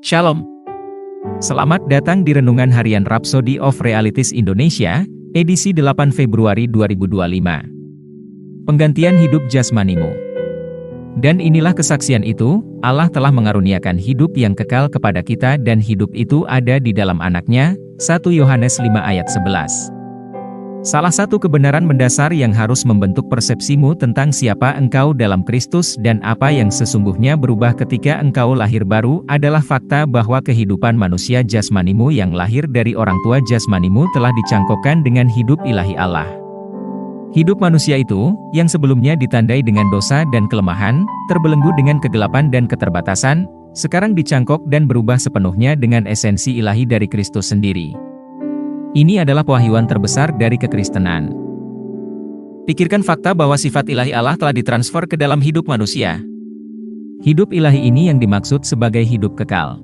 Shalom. Selamat datang di Renungan Harian Rhapsody of Realities Indonesia, edisi 8 Februari 2025. Penggantian hidup jasmanimu. Dan inilah kesaksian itu, Allah telah mengaruniakan hidup yang kekal kepada kita dan hidup itu ada di dalam Anaknya, 1 Yohanes 5 ayat 11. Salah satu kebenaran mendasar yang harus membentuk persepsimu tentang siapa engkau dalam Kristus dan apa yang sesungguhnya berubah ketika engkau lahir baru adalah fakta bahwa kehidupan manusia jasmanimu yang lahir dari orang tua jasmanimu telah dicangkokkan dengan hidup ilahi Allah. Hidup manusia itu, yang sebelumnya ditandai dengan dosa dan kelemahan, terbelenggu dengan kegelapan dan keterbatasan, sekarang dicangkok dan berubah sepenuhnya dengan esensi ilahi dari Kristus sendiri. Ini adalah pewahyuan terbesar dari kekristenan. Pikirkan fakta bahwa sifat ilahi Allah telah ditransfer ke dalam hidup manusia. Hidup ilahi ini yang dimaksud sebagai hidup kekal.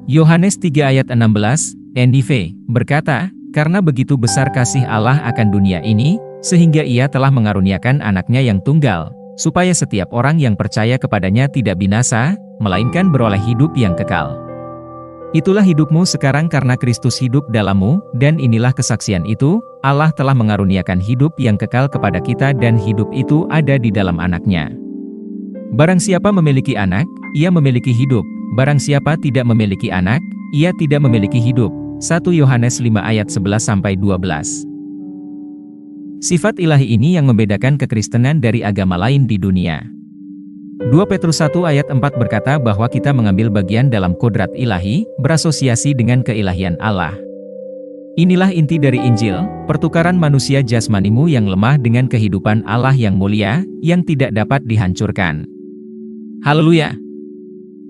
Yohanes 3 ayat 16, NIV, berkata, "Karena begitu besar kasih Allah akan dunia ini, sehingga Ia telah mengaruniakan Anaknya yang tunggal, supaya setiap orang yang percaya kepadanya tidak binasa, melainkan beroleh hidup yang kekal." Itulah hidupmu sekarang karena Kristus hidup dalammu, dan inilah kesaksian itu, Allah telah mengaruniakan hidup yang kekal kepada kita dan hidup itu ada di dalam Anaknya. Barang siapa memiliki anak, ia memiliki hidup, barang siapa tidak memiliki anak, ia tidak memiliki hidup. 1 Yohanes 5 ayat 11-12. Sifat ilahi ini yang membedakan kekristenan dari agama lain di dunia. 2 Petrus 1 ayat 4 berkata bahwa kita mengambil bagian dalam kodrat ilahi, berasosiasi dengan keilahian Allah. Inilah inti dari Injil, pertukaran manusia jasmanimu yang lemah dengan kehidupan Allah yang mulia, yang tidak dapat dihancurkan. Haleluya!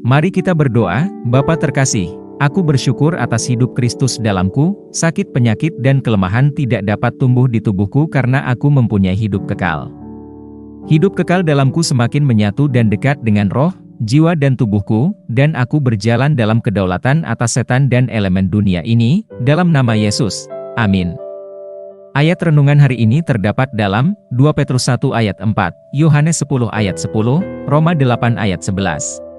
Mari kita berdoa. Bapa terkasih, aku bersyukur atas hidup Kristus dalamku, sakit penyakit dan kelemahan tidak dapat tumbuh di tubuhku karena aku mempunyai hidup kekal. Hidup kekal dalamku semakin menyatu dan dekat dengan roh, jiwa dan tubuhku, dan aku berjalan dalam kedaulatan atas setan dan elemen dunia ini, dalam nama Yesus. Amin. Ayat renungan hari ini terdapat dalam 2 Petrus 1 ayat 4, Yohanes 10 ayat 10, Roma 8 ayat 11.